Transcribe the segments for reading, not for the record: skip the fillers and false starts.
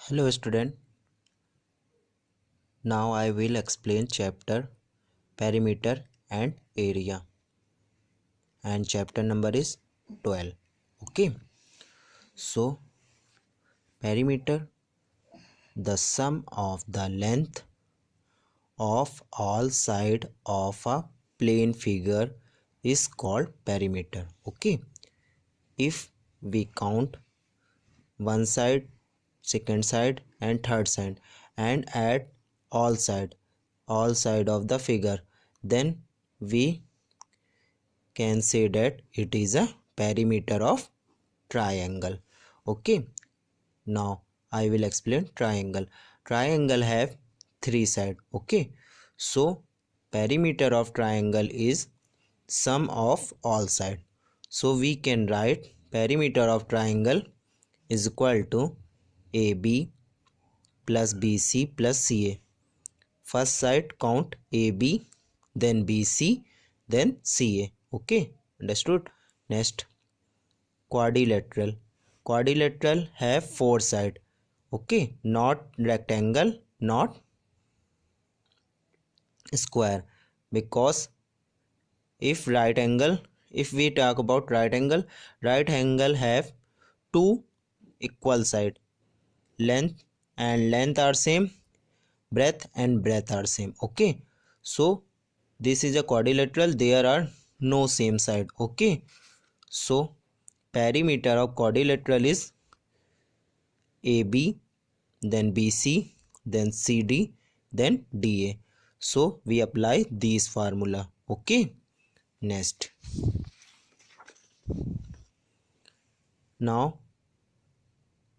Hello student, now I will explain chapter perimeter and area and chapter number is 12. Okay, so perimeter, the sum of the length of all side of a plane figure is called perimeter. Okay, if we count one side, second side and third side and add all side of the figure, then we can say that it is a perimeter of triangle. Okay, now I will explain triangle have three sides. Okay, so perimeter of triangle is sum of all side, so we can write perimeter of triangle is equal to AB plus BC plus CA. First side count AB, then BC, then CA. Okay, understood. Next, quadrilateral have four side. Okay, not rectangle, not square, because if we talk about right angle have two equal side, length and length are same, breadth and breadth are same. Okay, so this is a quadrilateral, there are no same side. Okay, so perimeter of quadrilateral is AB, then BC, then CD, then DA. So we apply these formula. Okay, next, now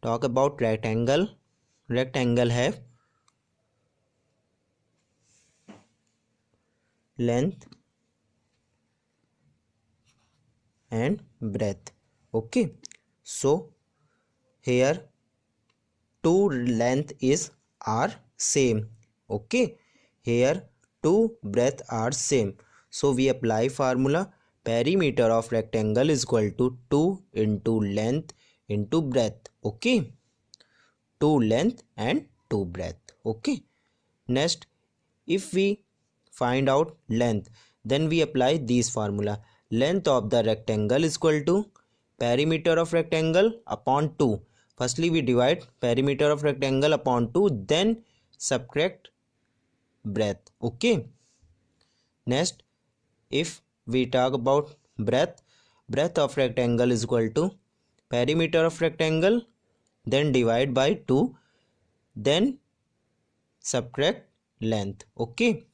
talk about rectangle have length and breadth. Okay, so here two length is are same. Okay, here two breadth are same, so we apply formula perimeter of rectangle is equal to 2 into length into breadth. Okay, 2 length and 2 breadth. Okay, next, if we find out length, then we apply this formula length of the rectangle is equal to perimeter of rectangle upon 2. Firstly we divide perimeter of rectangle upon 2, then subtract breadth. Okay, next, if we talk about breadth of rectangle is equal to perimeter of rectangle, then divide by 2, then subtract length. Okay,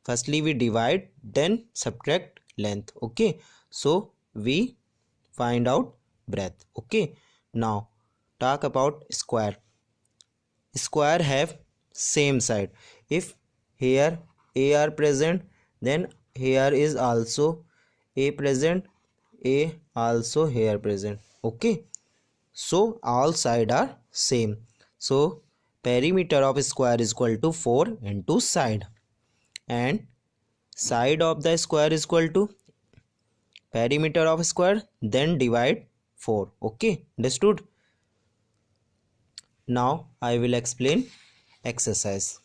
firstly we divide, then subtract length. Okay, so we find out breadth. Okay, now talk about square have same side. If here A are present, then here is also A present, A also here present. Okay, so all side are same, so perimeter of square is equal to 4 into side, and side of the square is equal to perimeter of square, then divide 4. Okay, understood. Now I will explain exercise.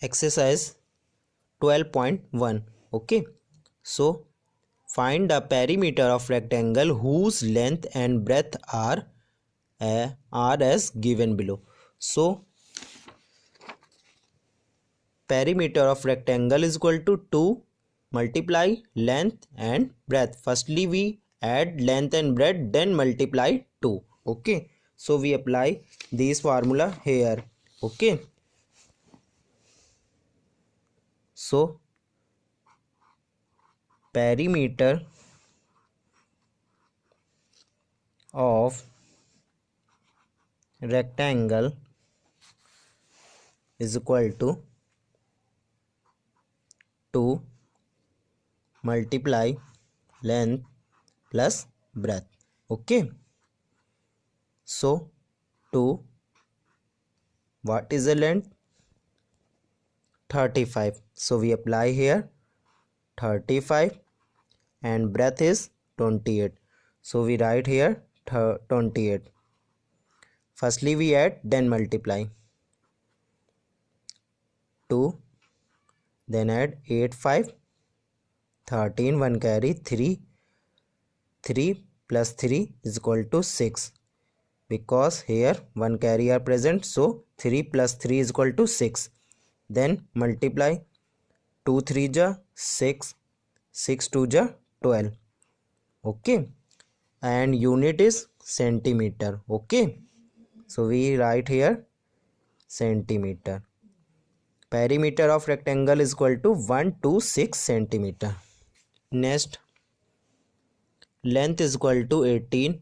Exercise 12.1. Okay, so find the perimeter of rectangle whose length and breadth are as given below. So perimeter of rectangle is equal to 2 multiply length and breadth. Firstly we add length and breadth, then multiply 2. Okay, so we apply this formula here. Okay, so perimeter of rectangle is equal to 2 multiply length plus breadth. Okay, so 2, what is the length? 35, so we apply here 35 and breadth is 28. So we write here 28. Firstly we add, then multiply. 2, then add 8, 5, 13, 1 carry 3, 3 plus 3 is equal to 6, because here 1 carry are present, so 3 plus 3 is equal to 6. Then multiply. 2 3 ja 6, 6 2 ja 12. Okay, and unit is centimeter. Okay, so we write here centimeter. Perimeter of rectangle is equal to 126 centimeter. Next, length is equal to 18,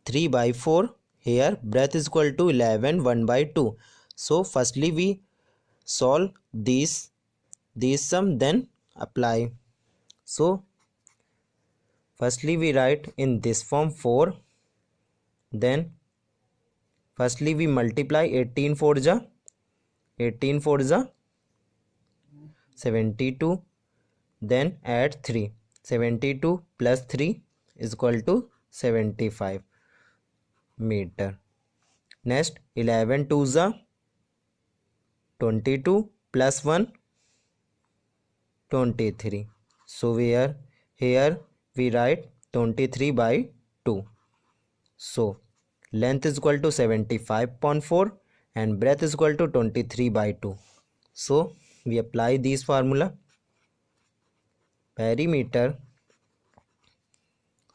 3 by 4. Here breadth is equal to 11, 1 by 2. So firstly we solve these sum, then apply. So firstly we write in this form 4, then firstly we multiply 18 4 ja 72, then add 3. 72 plus 3 is equal to 75 meter. Next, 11 2 ja 22 plus 1 23. So here we write 23 by 2. So length is equal to 75.4 and breadth is equal to 23 by 2. So we apply this formula. Perimeter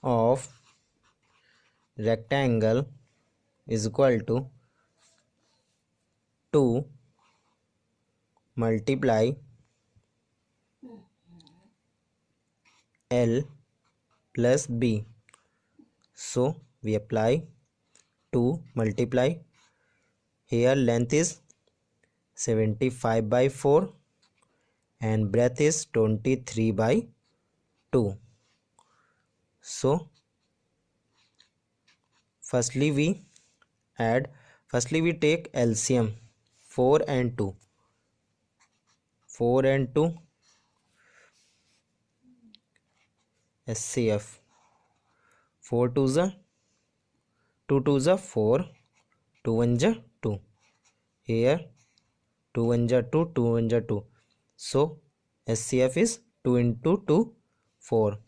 of rectangle is equal to 2 multiply L plus B. So we apply 2 multiply, here length is 75 by 4 and breadth is 23 by 2. So firstly we take LCM 4 and 2. 4 and 2 SCF. 4 2 जा 2 2 जा 4, 2 1 जा 2. Here 2 1 जा 2, 2 1 जा 2. So SCF is 2 into 2, 4.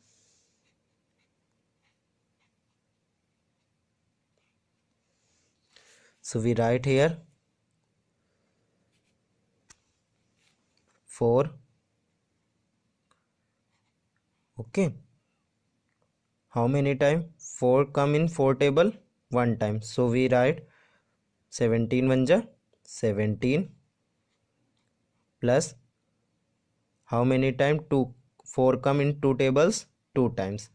So we write here 4. Okay, how many time 4 come in 4 table? 1 time. So we write 17 1 ja 17 plus how many time 2 4 come in 2 tables? 2 times.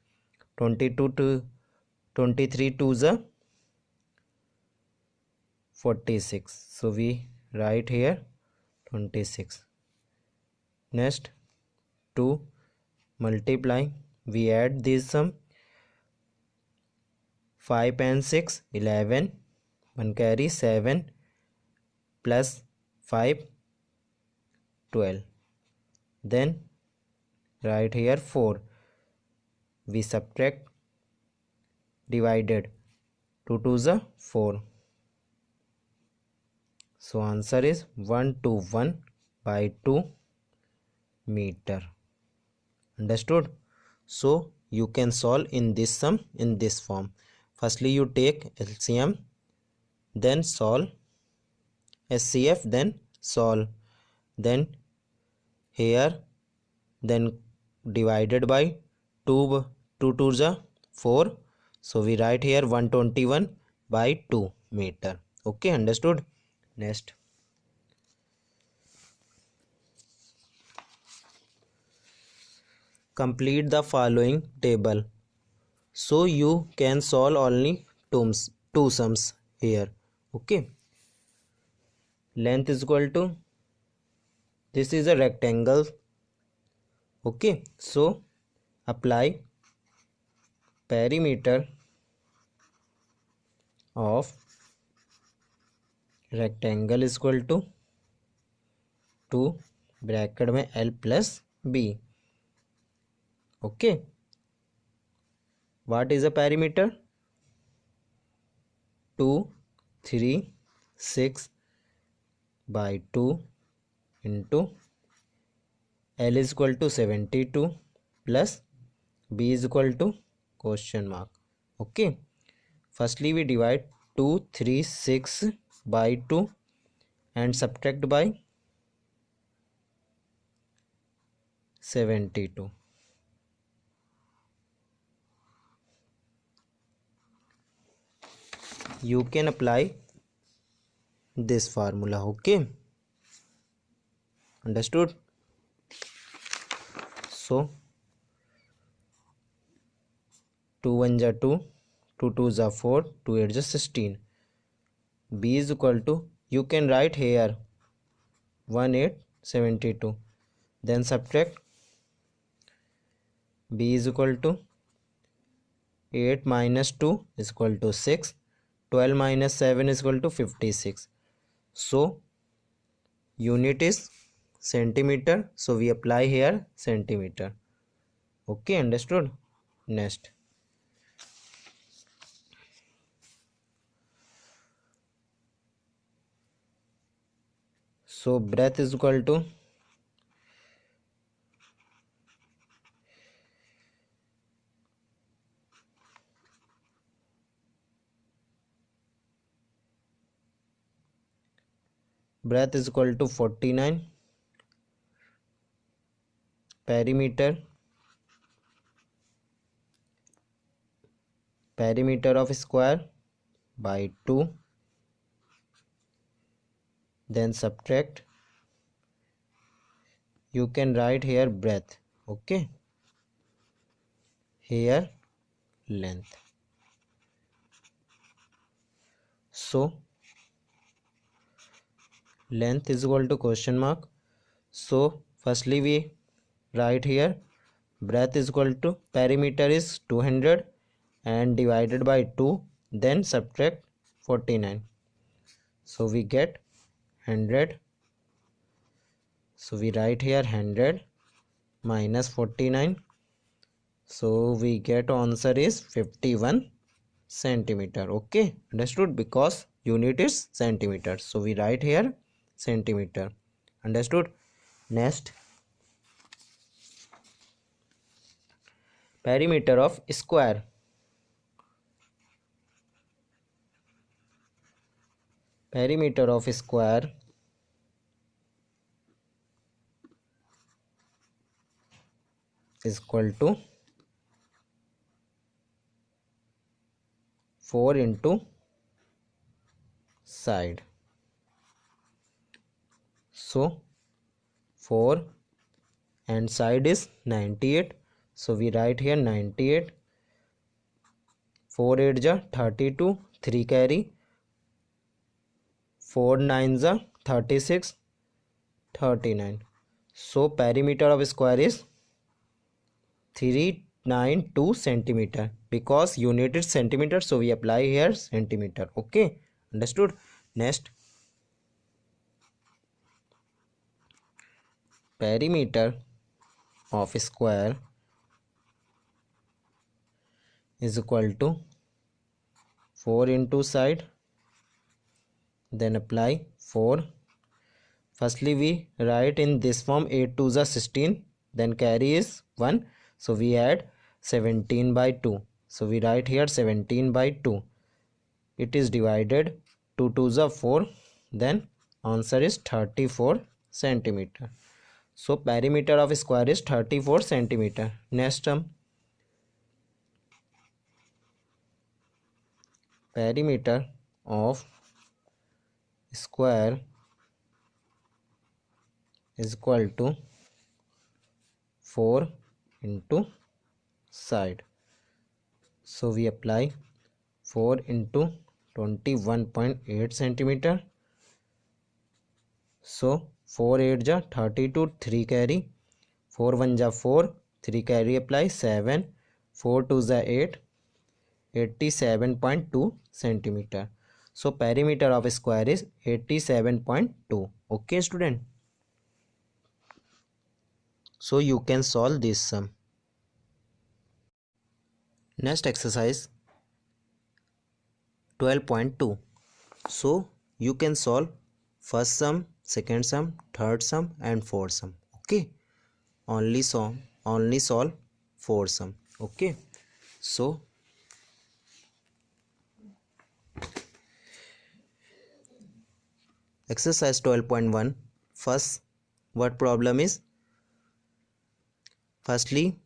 22 to 23 2 ja 46. So we write here 26. Next, 2 multiply, we add this sum. 5 and 6 11, 1 carry 7 plus 5 12. Then write here 4. We subtract, divided. 2 2 is 4. So answer is 121 by 2 meter. Understood? So you can solve in this sum in this form. Firstly you take LCM, then solve SCF, then solve, then here, then divided by 2 2 is 4. So we write here 121 by 2 meter. Okay, understood? Next, complete the following table. So you can solve only two sums here. Okay, length is equal to, this is a rectangle. Okay, so apply perimeter of rectangle is equal to 2 bracket में L plus B. Okay, What is a perimeter? 2, 3, 6 by 2 into L is equal to 72 plus B is equal to question mark. Okay. Firstly we divide 2, 3, 6 by 2 and subtract by 72. You can apply this formula. Okay. Understood? So 2 1 ja 2, 2 2 ja 4, 2 8 ja 16. B is equal to, you can write here 1872. Then subtract. B is equal to 8 minus 2 is equal to 6. 12 minus 7 is equal to 56. So unit is centimeter. So we apply here centimeter. Okay, understood? Next. So breadth is equal to breadth is equal to 49. Perimeter of square by 2. Then subtract. You can write here breadth. Okay. Here length. So length is equal to question mark. So firstly we write here breadth is equal to, perimeter is 200 and divided by 2, then subtract 49. So we get 100. So we write here 100 minus 49. So we get answer is 51 centimeter. Okay, understood? Because unit is centimeter. So we write here centimeter. Understood? Next, perimeter of square. Perimeter of square is equal to 4 into side. So 4 and side is 98. So we write here 98. 4 8 ja 32, 3 carry. 4 9 ja 36, 39. So perimeter of square is 392 centimeter. Because unit is centimeter, so we apply here centimeter. Okay, understood? Next, perimeter of square is equal to 4 into side, then apply 4. Firstly we write in this form 8 2 is 16, then carry is 1, so we add 17 by 2. So we write here 17 by 2. It is divided, 2 2 is 4, then answer is 34 centimeter. So perimeter of square is 34 centimeter. Next term, perimeter of square is equal to 4 into side. So we apply 4 into 21.8 centimeter. So 4 8 ja 32, 3 carry. 4 1 ja 4, 3 carry apply 7. 4 2 ja 8, 87.2 centimeter. So perimeter of square is 87.2. Okay, student. So you can solve this sum. Next exercise 12.2. So you can solve first sum, second sum, third sum and fourth sum. Okay. Only solve fourth sum. Okay. So exercise 12.1. First what problem is? Firstly,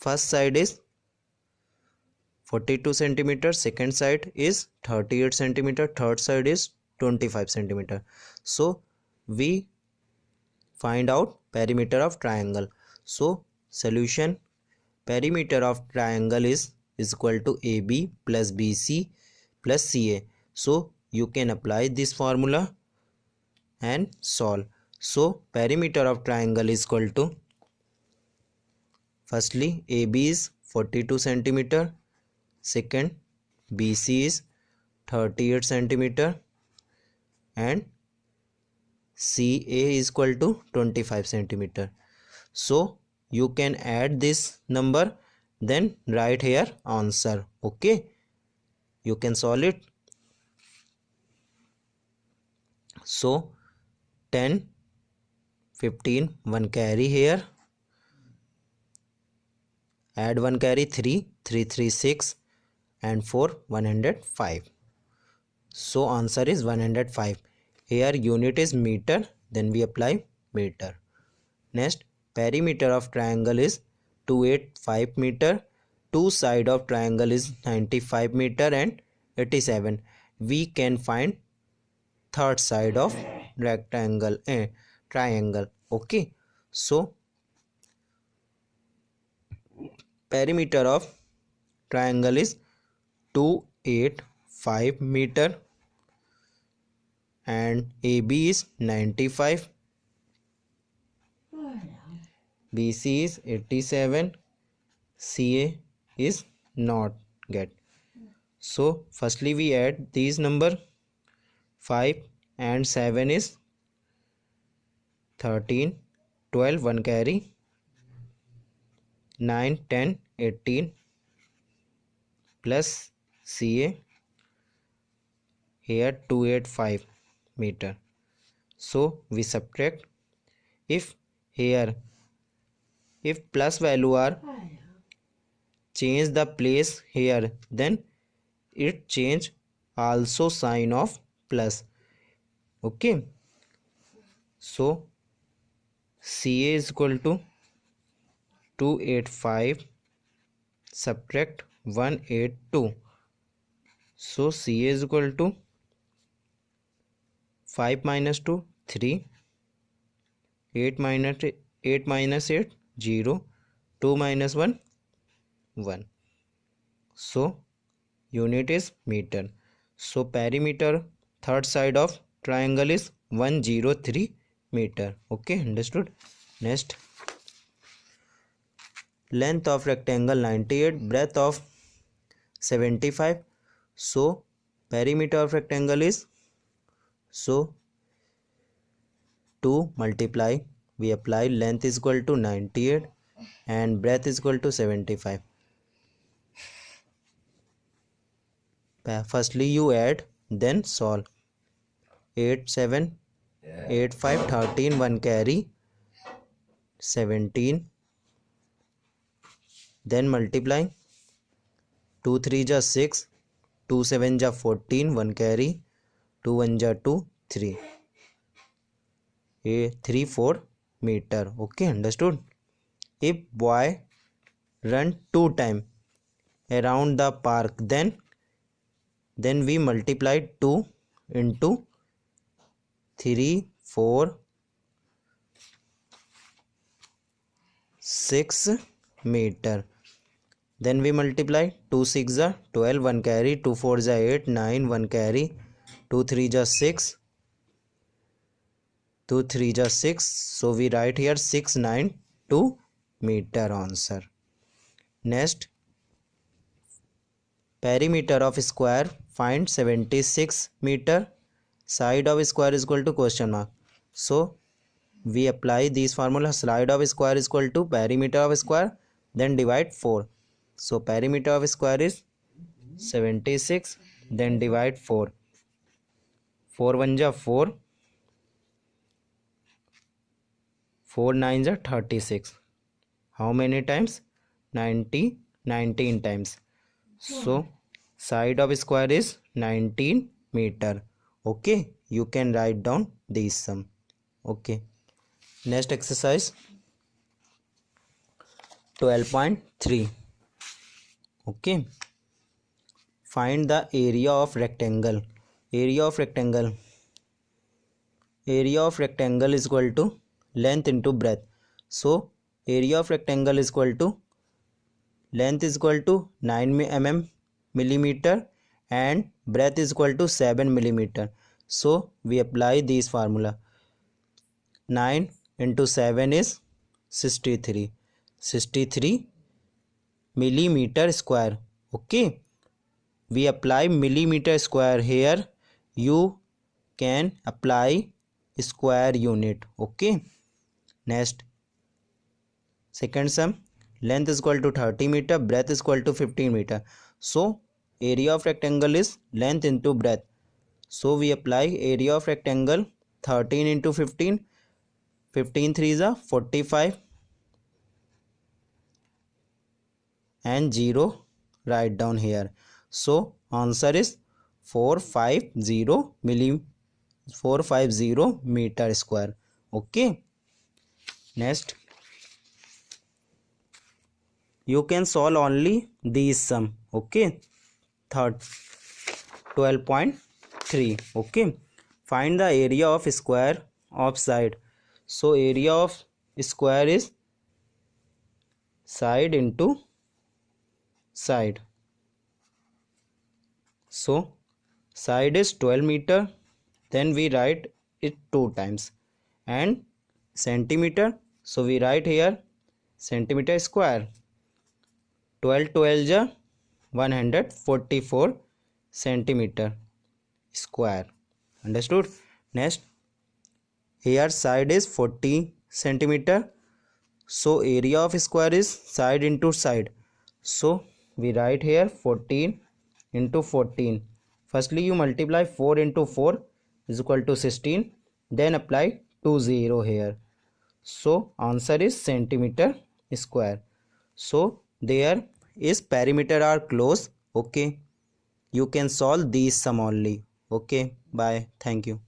first side is 42 centimeter, second side is 38 centimeter, third side is 25 centimeter. So we find out perimeter of triangle. So solution, perimeter of triangle is equal to AB plus BC plus CA. So you can apply this formula and solve. So perimeter of triangle is equal to, firstly AB is 42 centimeter, second BC is 38 centimeter and CA is equal to 25 centimeter. So you can add this number, then write here answer. Okay, you can solve it. So 10, 15, 1 carry here, add 1 carry 3, 3, 3, 6 and 4, 105. So answer is 105. Here unit is meter, then we apply meter. Next, perimeter of triangle is 285 meter. Two side of triangle is 95 meter and 87. We can find third side of rectangle triangle. Okay, so perimeter of triangle is 285 meter and AB is 95, BC is 87, CA is not get. So firstly we add these number, 5 and 7 is 13, 12, 1 carry, 9, 10, 18 plus CA here 285 meter. So we subtract. If here, if plus value are change the place here, then it change also sign of plus. Okay, so CA is equal to 285 subtract 182. So CA is equal to 5 minus 2 3, 8 minus 8, 0, 2 minus 1 1. So unit is meter. So perimeter third side of triangle is 103 meter. Okay, understood. Next, length of rectangle 98, breadth of 75. So perimeter of rectangle is, so 2 multiply, we apply length is equal to 98 and breadth is equal to 75. Firstly you add, then solve. 8, 7, 8, 5, 13, 1 carry, 17, then multiply, 2 3 ja 6, 2 7 ja 14, 1 carry, 2 1 ja 2, 3, 3 4 meter. Okay, understood. If boy run 2 times around the park, then we multiply 2 into 3 4 6 meter. Then we multiply 2 6 are 12, 1 carry, 2 4 are 8, 9, 1 carry, 2 3 are 6, 2 3 are 6. So we write here 6 9 2 meter answer. Next, perimeter of square, find 76 meter. Side of square is equal to question mark. So we apply these formula. Side of square is equal to perimeter of square, then divide 4. So perimeter of square is 76. Then divide 4. 4 1 जा 4, 4 9 जा 36. How many times? 19 times. So side of square is 19 meter. Okay, you can write down this sum. Okay, next exercise 12.3. okay, find the area of rectangle. Area of rectangle is equal to length into breadth. So area of rectangle is equal to length is equal to 9 millimeter and breadth is equal to 7 millimeter. So we apply this formula. 9 into 7 is 63 millimeter square. Okay, we apply millimeter square here. You can apply square unit. Okay, next second sum. Length is equal to 30 meter, breadth is equal to 15 meter. So area of rectangle is length into breadth. So we apply area of rectangle 13 into 15. 15 3 is 45 and 0 write down here. So answer is 450 meter square. Okay, next you can solve only these sum. Okay, third 12.3. okay, find the area of square of side. So area of square is side into side. So side is 12 meter, then we write it 2 times, and centimeter, so we write here centimeter square. 12 12 ja 144 centimeter square. Understood? Next, here side is 40 centimeter. So area of square is side into side. So we write here 14 into 14. Firstly you multiply 4 into 4 is equal to 16. Then apply 20 here. So answer is centimeter square. So there is perimeter are close. Okay, you can solve these sum only. Okay, bye, thank you.